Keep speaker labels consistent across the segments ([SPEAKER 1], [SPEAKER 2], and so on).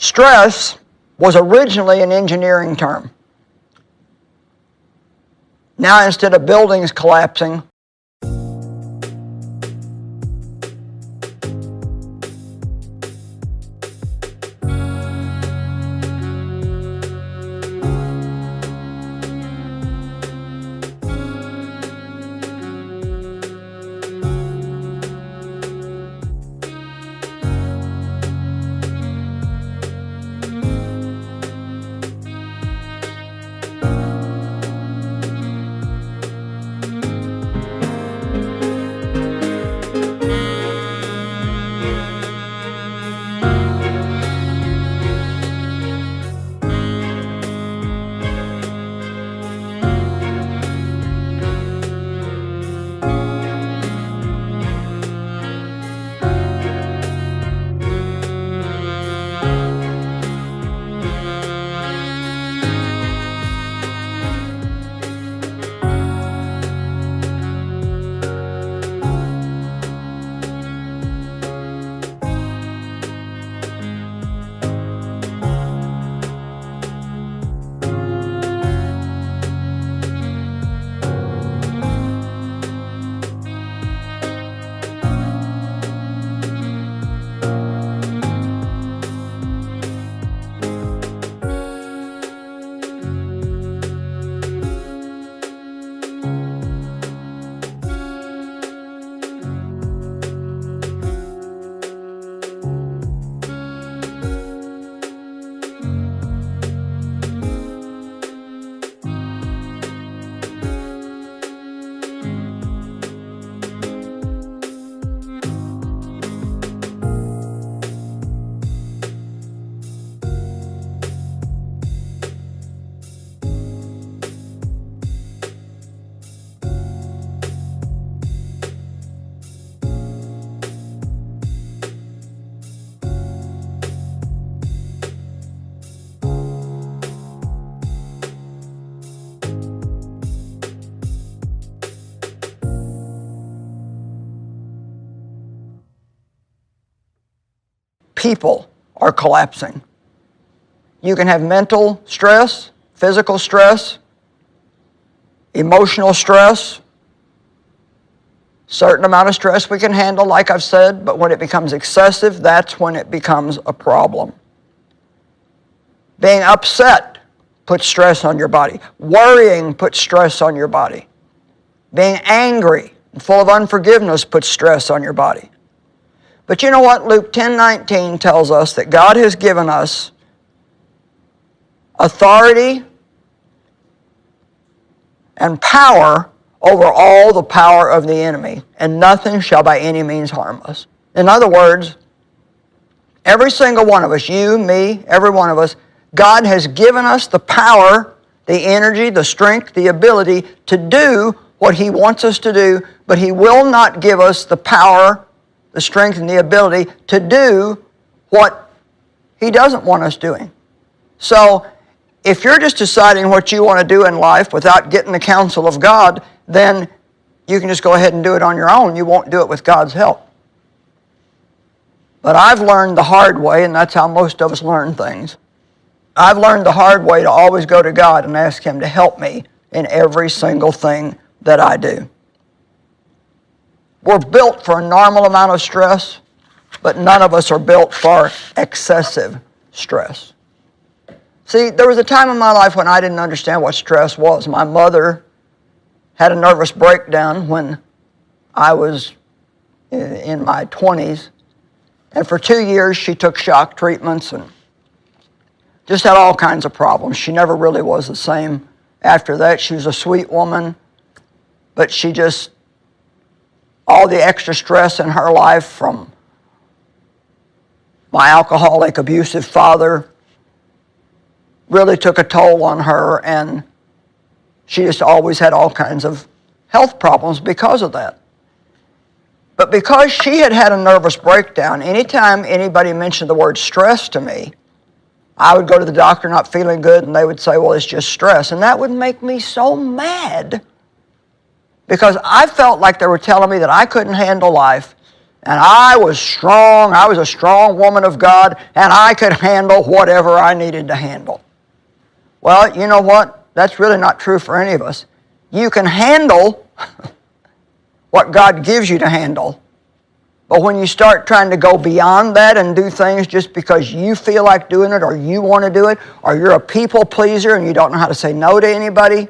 [SPEAKER 1] Stress was originally an engineering term. Now, instead of buildings collapsing, people are collapsing. You can have mental stress, physical stress, emotional stress. Certain amount of stress we can handle, like I've said, but when it becomes excessive, that's when it becomes a problem. Being upset puts stress on your body. Worrying puts stress on your body. Being angry and full of unforgiveness puts stress on your body. But you know what? Luke 10:19 tells us that God has given us authority and power over all the power of the enemy, and nothing shall by any means harm us. In other words, every single one of us, you, me, every one of us, God has given us the power, the energy, the strength, the ability to do what He wants us to do, but He will not give us the power, the strength, and the ability to do what He doesn't want us doing. So, if you're just deciding what you want to do in life without getting the counsel of God, then you can just go ahead and do it on your own. You won't do it with God's help. But I've learned the hard way, and that's how most of us learn things. I've learned the hard way to always go to God and ask Him to help me in every single thing that I do. We're built for a normal amount of stress, but none of us are built for excessive stress. See, there was a time in my life when I didn't understand what stress was. My mother had a nervous breakdown when I was in my 20s. And for 2 years, she took shock treatments and just had all kinds of problems. She never really was the same after that. She was a sweet woman, but she just, all the extra stress in her life from my alcoholic, abusive father really took a toll on her, and she just always had all kinds of health problems because of that. But because she had had a nervous breakdown, anytime anybody mentioned the word stress to me, I would go to the doctor not feeling good, and they would say, well, it's just stress. And that would make me so mad because I felt like they were telling me that I couldn't handle life And I was strong. I was a strong woman of God, and I could handle whatever I needed to handle. Well, you know what? That's really not true for any of us. You can handle what God gives you to handle. But when you start trying to go beyond that and do things just because you feel like doing it or you want to do it, or you're a people pleaser and you don't know how to say no to anybody,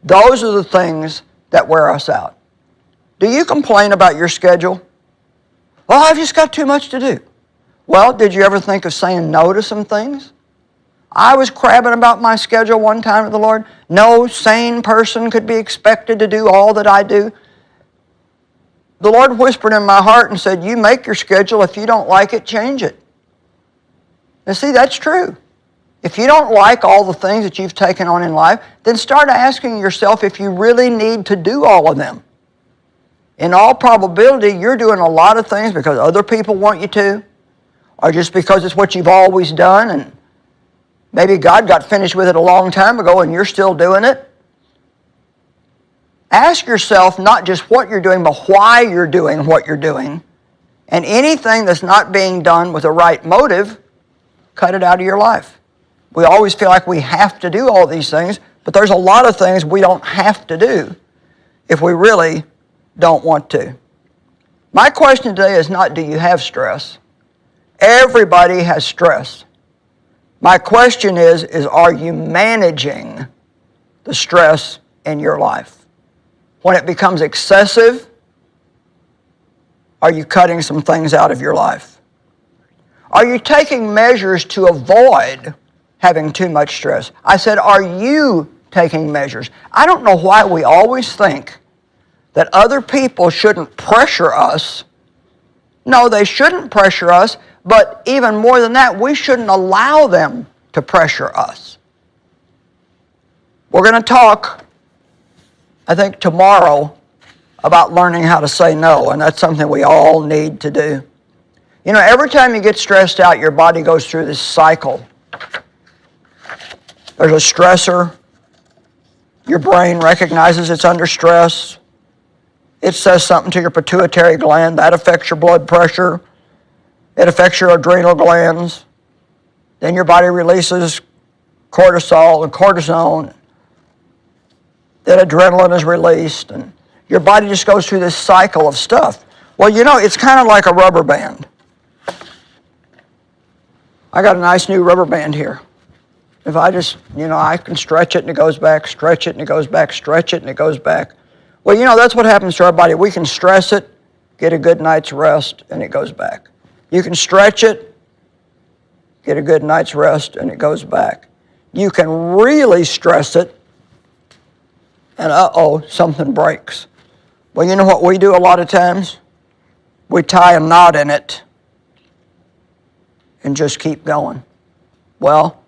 [SPEAKER 1] those are the things that wear us out. Do you complain about your schedule? Well, I've just got too much to do. Well, did you ever think of saying no to some things? I was crabbing about my schedule one time with the Lord. No sane person could be expected to do all that I do. The Lord whispered in my heart and said, you make your schedule. If you don't like it, change it. And see, that's true. If you don't like all the things that you've taken on in life, then start asking yourself if you really need to do all of them. In all probability, you're doing a lot of things because other people want you to, or just because it's what you've always done, and maybe God got finished with it a long time ago and you're still doing it. Ask yourself not just what you're doing, but why you're doing what you're doing. And anything that's not being done with the right motive, cut it out of your life. We always feel like we have to do all these things, but there's a lot of things we don't have to do if we really don't want to. My question today is not, do you have stress? Everybody has stress. My question is are you managing the stress in your life? When it becomes excessive, are you cutting some things out of your life? Are you taking measures to avoid having too much stress? I said, are you taking measures? I don't know why we always think that other people shouldn't pressure us. No, they shouldn't pressure us, but even more than that, we shouldn't allow them to pressure us. We're going to talk, I think, tomorrow about learning how to say no, and that's something we all need to do. You know, every time you get stressed out, your body goes through this cycle. There's a stressor. Your brain recognizes it's under stress. It says something to your pituitary gland. That affects your blood pressure. It affects your adrenal glands. Then your body releases cortisol and cortisone. Then adrenaline is released, and your body just goes through this cycle of stuff. Well, you know, it's kind of like a rubber band. I got a nice new rubber band here. If I just, I can stretch it and it goes back, stretch it and it goes back, stretch it and it goes back. Well, that's what happens to our body. We can stress it, get a good night's rest, and it goes back. You can stretch it, get a good night's rest, and it goes back. You can really stress it, and something breaks. Well, you know what we do a lot of times? We tie a knot in it and just keep going. Well,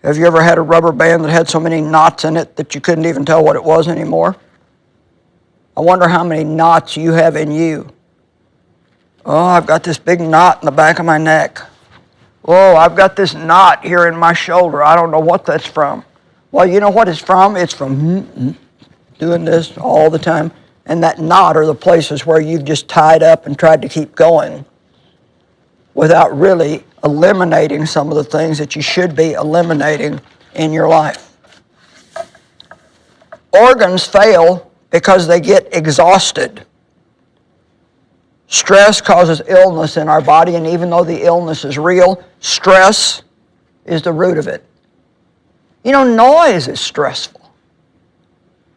[SPEAKER 1] have you ever had a rubber band that had so many knots in it that you couldn't even tell what it was anymore? I wonder how many knots you have in you. Oh, I've got this big knot in the back of my neck. Oh, I've got this knot here in my shoulder. I don't know what that's from. Well, you know what it's from? It's from doing this all the time. And that knot are the places where you've just tied up and tried to keep going without really eliminating some of the things that you should be eliminating in your life. Organs fail because they get exhausted. Stress causes illness in our body, and even though the illness is real, stress is the root of it. Noise is stressful.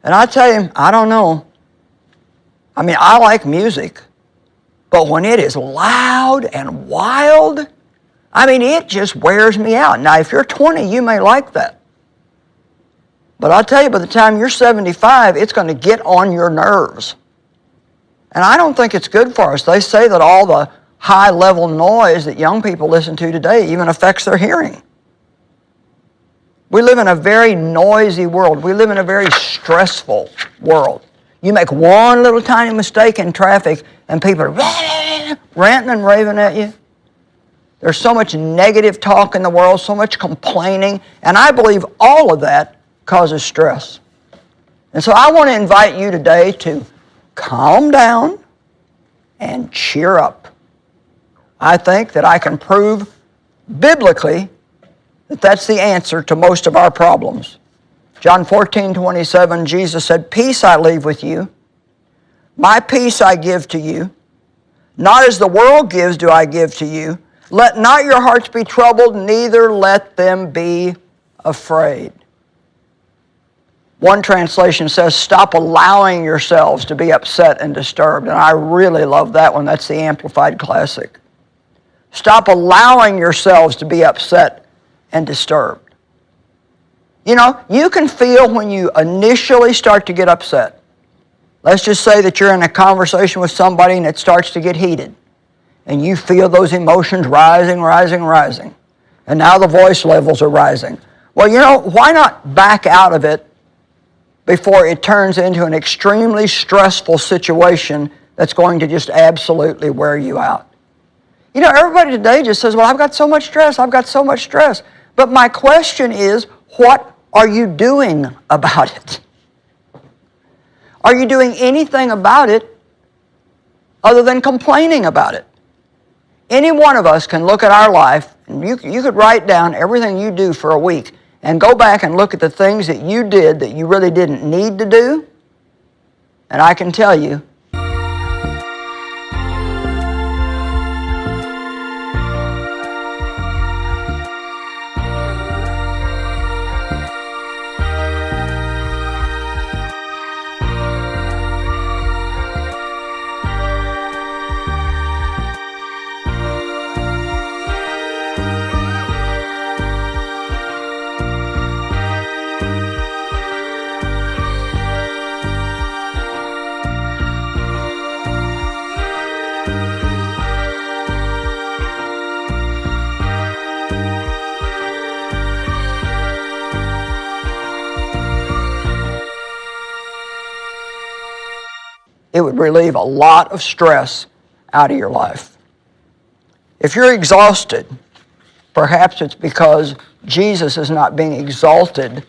[SPEAKER 1] And I tell you, I don't know. I like music, but when it is loud and wild, it just wears me out. Now, if you're 20, you may like that. But I'll tell you, by the time you're 75, it's going to get on your nerves. And I don't think it's good for us. They say that all the high-level noise that young people listen to today even affects their hearing. We live in a very noisy world. We live in a very stressful world. You make one little tiny mistake in traffic and people are ranting and raving at you. There's so much negative talk in the world, so much complaining, and I believe all of that causes stress. And so I want to invite you today to calm down and cheer up. I think that I can prove biblically that that's the answer to most of our problems. John 14:27, Jesus said, "Peace I leave with you. My peace I give to you. Not as the world gives do I give to you. Let not your hearts be troubled, neither let them be afraid." One translation says, "Stop allowing yourselves to be upset and disturbed." And I really love that one. That's the Amplified Classic. Stop allowing yourselves to be upset and disturbed. You know, you can feel when you initially start to get upset. Let's just say that you're in a conversation with somebody and it starts to get heated. And you feel those emotions rising, rising, rising. And now the voice levels are rising. Well, you know, why not back out of it before it turns into an extremely stressful situation that's going to just absolutely wear you out? You know, everybody today just says, "Well, I've got so much stress, I've got so much stress." But my question is, what are you doing about it? Are you doing anything about it other than complaining about it? Any one of us can look at our life, and you could write down everything you do for a week and go back and look at the things that you did that you really didn't need to do, and I can tell you, it would relieve a lot of stress out of your life. If you're exhausted, perhaps it's because Jesus is not being exalted